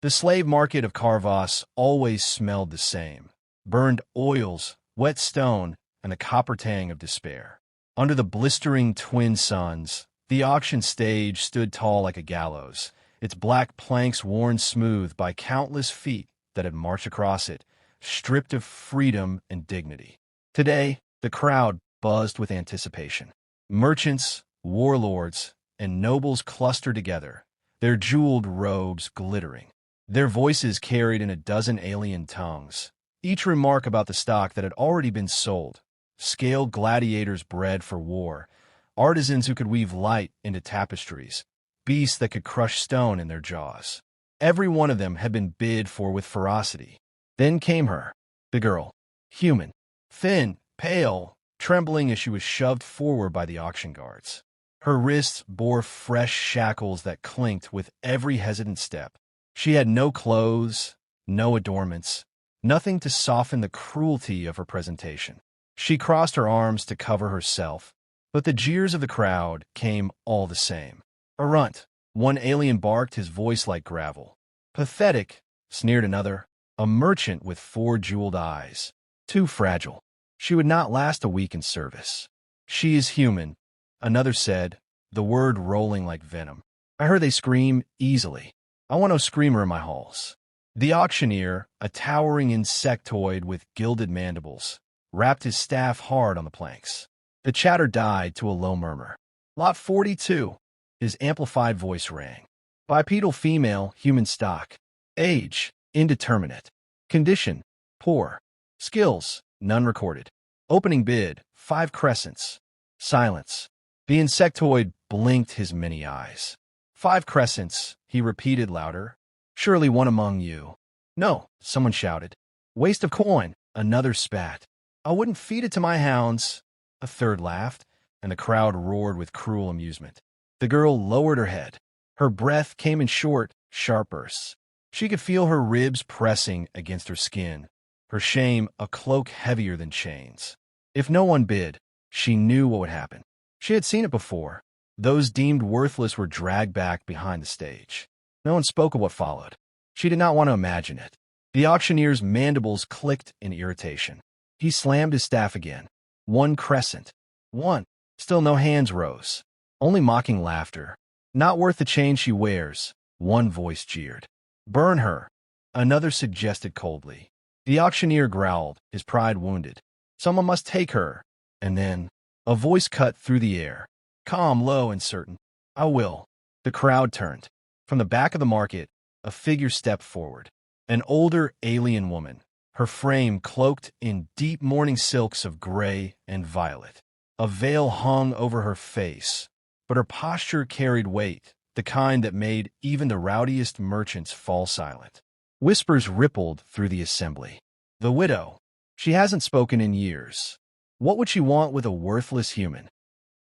The slave market of Carvas always smelled the same: burned oils, wet stone, and the copper tang of despair. Under the blistering twin suns, the auction stage stood tall like a gallows, its black planks worn smooth by countless feet that had marched across it, stripped of freedom and dignity. Today, the crowd buzzed with anticipation. Merchants, warlords, and nobles clustered together, their jeweled robes glittering. Their voices carried in a dozen alien tongues, each remark about the stock that had already been sold: scaled gladiators bred for war, artisans who could weave light into tapestries, beasts that could crush stone in their jaws. Every one of them had been bid for with ferocity. Then came her, the girl, human, thin, pale, trembling as she was shoved forward by the auction guards. Her wrists bore fresh shackles that clinked with every hesitant step. She had no clothes, no adornments, nothing to soften the cruelty of her presentation. She crossed her arms to cover herself, but the jeers of the crowd came all the same. A runt, one alien barked, his voice like gravel. Pathetic, sneered another, a merchant with 4 jeweled eyes. Too fragile. She would not last a week in service. She is human, another said, the word rolling like venom. I heard they scream easily. I want no screamer in my halls. The auctioneer, a towering insectoid with gilded mandibles, rapped his staff hard on the planks. The chatter died to a low murmur. Lot 42, his amplified voice rang. Bipedal female, human stock. Age, indeterminate. Condition, poor. Skills, none recorded. Opening bid, 5 crescents. Silence. The insectoid blinked his many eyes. 5 crescents, he repeated louder. Surely one among you. No, someone shouted. Waste of coin, another spat. I wouldn't feed it to my hounds. A third laughed, and the crowd roared with cruel amusement. The girl lowered her head. Her breath came in short, sharp bursts. She could feel her ribs pressing against her skin, her shame a cloak heavier than chains. If no one bid, she knew what would happen. She had seen it before. Those deemed worthless were dragged back behind the stage. No one spoke of what followed. She did not want to imagine it. The auctioneer's mandibles clicked in irritation. He slammed his staff again. 1 crescent. 1. Still no hands rose. Only mocking laughter. Not worth the chain she wears, one voice jeered. Burn her, another suggested coldly. The auctioneer growled, his pride wounded. Someone must take her. And then, a voice cut through the air. Calm, low, and certain. I will. The crowd turned. From the back of the market, a figure stepped forward. An older alien woman, her frame cloaked in deep mourning silks of gray and violet. A veil hung over her face, but her posture carried weight, the kind that made even the rowdiest merchants fall silent. Whispers rippled through the assembly. The widow. She hasn't spoken in years. What would she want with a worthless human?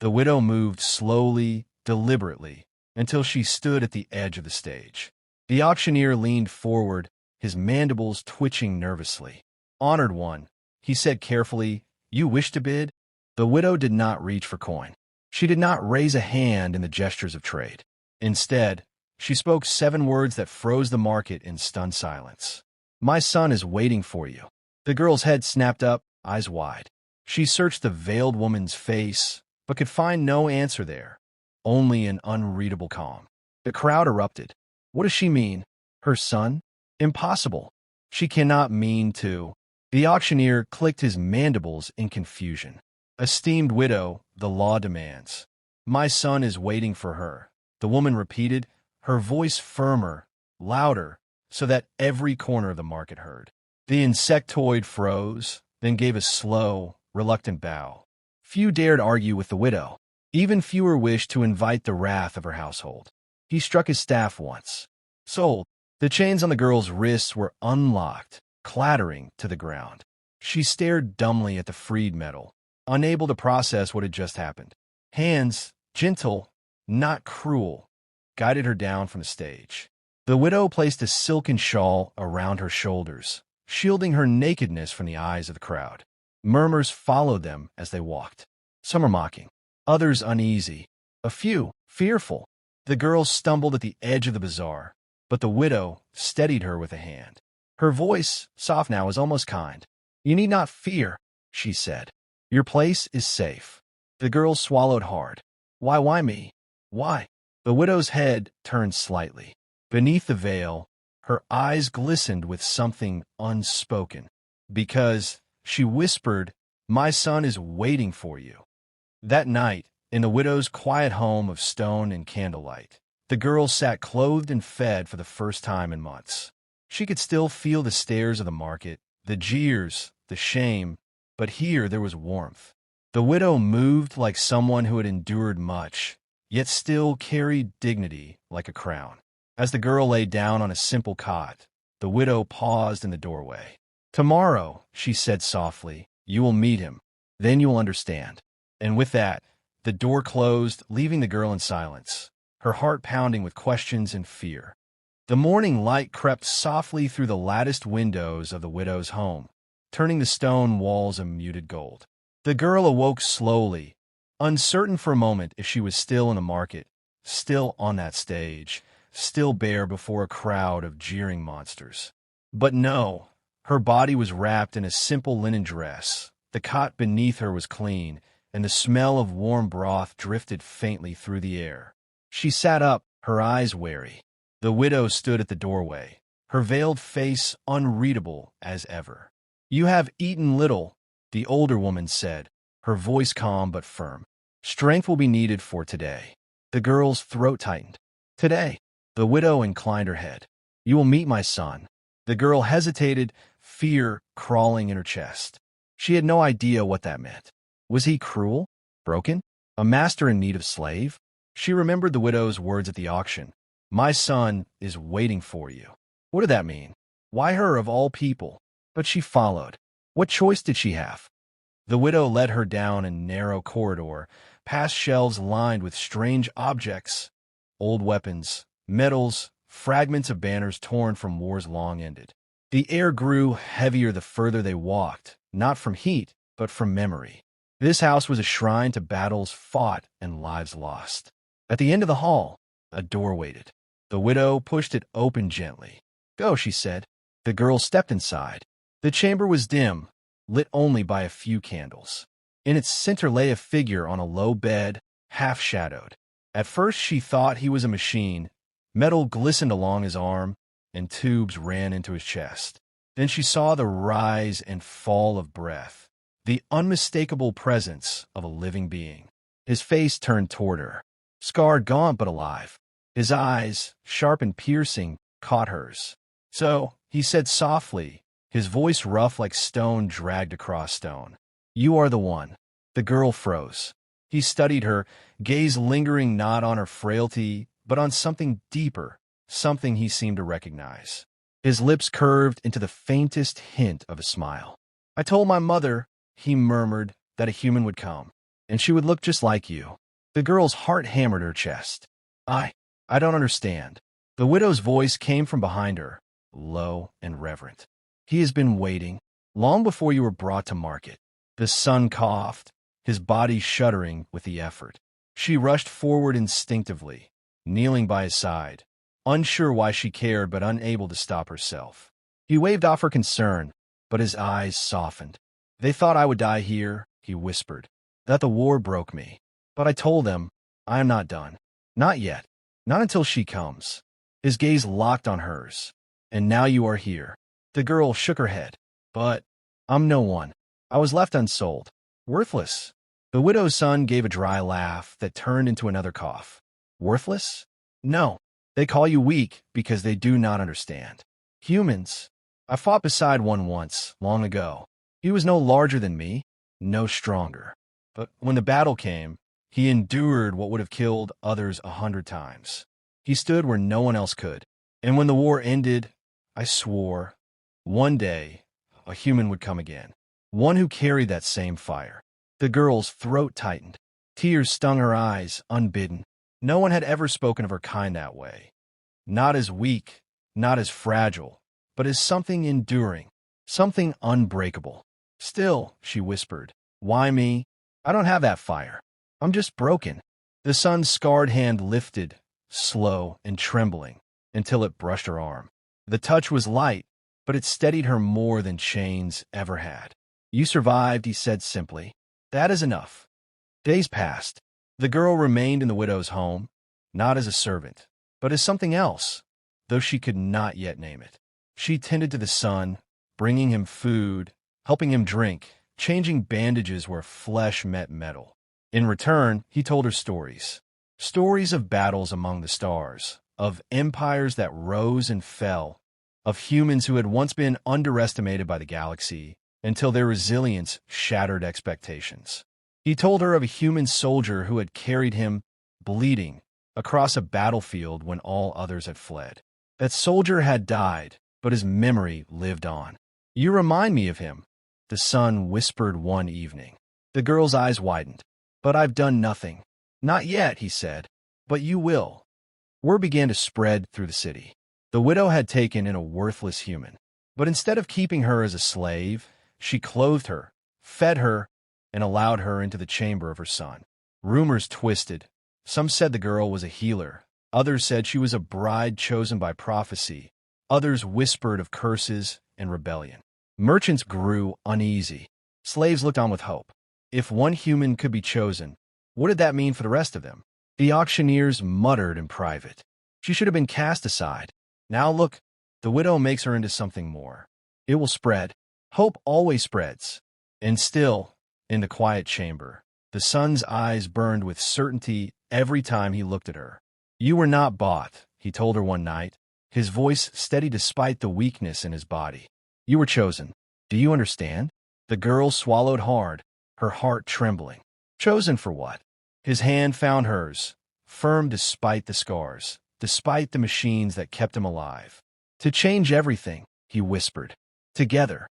The widow moved slowly, deliberately, until she stood at the edge of the stage. The auctioneer leaned forward, his mandibles twitching nervously. Honored one, he said carefully, you wish to bid? The widow did not reach for coin. She did not raise a hand in the gestures of trade. Instead, she spoke 7 words that froze the market in stunned silence. My son is waiting for you. The girl's head snapped up, eyes wide. She searched the veiled woman's face, but could find no answer there, only an unreadable calm. The crowd erupted. What does she mean? Her son? Impossible. She cannot mean to. The auctioneer clicked his mandibles in confusion. Esteemed widow, the law demands. My son is waiting for her, the woman repeated, her voice firmer, louder, so that every corner of the market heard. The insectoid froze, then gave a slow, reluctant bow. Few dared argue with the widow. Even fewer wished to invite the wrath of her household. He struck his staff once. Sold. The chains on the girl's wrists were unlocked, clattering to the ground. She stared dumbly at the freed metal, unable to process what had just happened. Hands, gentle, not cruel, guided her down from the stage. The widow placed a silken shawl around her shoulders, shielding her nakedness from the eyes of the crowd. Murmurs followed them as they walked. Some were mocking, others uneasy, a few fearful. The girl stumbled at the edge of the bazaar. but the widow steadied her with a hand. Her voice, soft now, was almost kind. "You need not fear," she said. "Your place is safe." The girl swallowed hard. Why me? Why?" The widow's head turned slightly. Beneath the veil, her eyes glistened with something unspoken. "Because," she whispered, "my son is waiting for you." That night, in the widow's quiet home of stone and candlelight, the girl sat clothed and fed for the first time in months. She could still feel the stares of the market, the jeers, the shame, but here there was warmth. The widow moved like someone who had endured much, yet still carried dignity like a crown. As the girl lay down on a simple cot, the widow paused in the doorway. "Tomorrow," she said softly, "you will meet him. Then you will understand." And with that, the door closed, leaving the girl in silence, her heart pounding with questions and fear. The morning light crept softly through the latticed windows of the widow's home, turning the stone walls a muted gold. The girl awoke slowly, uncertain for a moment if she was still in the market, still on that stage, still bare before a crowd of jeering monsters. But no, her body was wrapped in a simple linen dress, the cot beneath her was clean, and the smell of warm broth drifted faintly through the air. She sat up, her eyes wary. The widow stood at the doorway, her veiled face unreadable as ever. "You have eaten little," the older woman said, her voice calm but firm. "Strength will be needed for today." The girl's throat tightened. "Today?" The widow inclined her head. "You will meet my son." The girl hesitated, fear crawling in her chest. She had no idea what that meant. Was he cruel? Broken? A master in need of slave? She remembered the widow's words at the auction. "My son is waiting for you." What did that mean? Why her of all people? But she followed. What choice did she have? The widow led her down a narrow corridor, past shelves lined with strange objects, old weapons, medals, fragments of banners torn from wars long ended. The air grew heavier the further they walked, not from heat, but from memory. This house was a shrine to battles fought and lives lost. At the end of the hall, a door waited. The widow pushed it open gently. "Go," she said. The girl stepped inside. The chamber was dim, lit only by a few candles. In its center lay a figure on a low bed, half-shadowed. At first she thought he was a machine. Metal glistened along his arm, and tubes ran into his chest. Then she saw the rise and fall of breath, the unmistakable presence of a living being. His face turned toward her, scarred, gaunt, but alive. His eyes, sharp and piercing, caught hers. "So," he said softly, his voice rough like stone dragged across stone. "You are the one." The girl froze. He studied her, gaze lingering not on her frailty, but on something deeper, something he seemed to recognize. His lips curved into the faintest hint of a smile. "I told my mother," he murmured, "that a human would come, and she would look just like you." The girl's heart hammered her chest. I don't understand." The widow's voice came from behind her, low and reverent. "He has been waiting, long before you were brought to market." The son coughed, his body shuddering with the effort. She rushed forward instinctively, kneeling by his side, unsure why she cared but unable to stop herself. He waved off her concern, but his eyes softened. "They thought I would die here," he whispered, "that the war broke me. But I told them, I am not done. Not yet. Not until she comes." His gaze locked on hers. "And now you are here." The girl shook her head. "But I'm no one. I was left unsold. Worthless." The widow's son gave a dry laugh that turned into another cough. "Worthless? No. They call you weak because they do not understand. Humans. I fought beside one once, long ago. He was no larger than me, no stronger. But when the battle came, he endured what would have killed others 100 times. He stood where no one else could. And when the war ended, I swore, one day, a human would come again. One who carried that same fire." The girl's throat tightened. Tears stung her eyes, unbidden. No one had ever spoken of her kind that way. Not as weak, not as fragile, but as something enduring, something unbreakable. "Still," she whispered, "why me? I don't have that fire. I'm just broken." The son's scarred hand lifted, slow and trembling. until it brushed her arm. The touch was light, but it steadied her more than chains ever had. "You survived," he said simply. "That is enough." Days passed. The girl remained in the widow's home, not as a servant, but as something else, though she could not yet name it. She tended to the son, bringing him food, helping him drink, changing bandages where flesh met metal. In return, he told her stories. Stories of battles among the stars, of empires that rose and fell, of humans who had once been underestimated by the galaxy until their resilience shattered expectations. He told her of a human soldier who had carried him, bleeding, across a battlefield when all others had fled. That soldier had died, but his memory lived on. "You remind me of him," the son whispered one evening. The girl's eyes widened. "But I've done nothing." "Not yet," he said, "but you will." Word began to spread through the city. The widow had taken in a worthless human, but instead of keeping her as a slave, she clothed her, fed her, and allowed her into the chamber of her son. Rumors twisted. Some said the girl was a healer. Others said she was a bride chosen by prophecy. Others whispered of curses and rebellion. Merchants grew uneasy. Slaves looked on with hope. If one human could be chosen, what did that mean for the rest of them? The auctioneers muttered in private. She should have been cast aside. Now look, the widow makes her into something more. It will spread. Hope always spreads. And still, in the quiet chamber, the son's eyes burned with certainty every time he looked at her. "You were not bought," he told her one night, his voice steady despite the weakness in his body. "You were chosen. Do you understand?" The girl swallowed hard, her heart trembling. Chosen for what? His hand found hers, firm despite the scars, despite the machines that kept him alive. "To change everything," he whispered. "Together."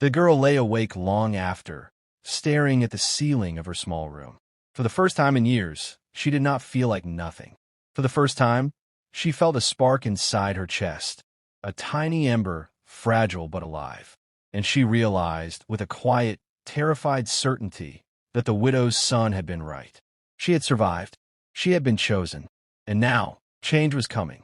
The girl lay awake long after, staring at the ceiling of her small room. For the first time in years, she did not feel like nothing. For the first time, she felt a spark inside her chest, a tiny ember, fragile but alive. And she realized, with a quiet, terrified certainty, that the widow's son had been right. She had survived. She had been chosen. And now, change was coming.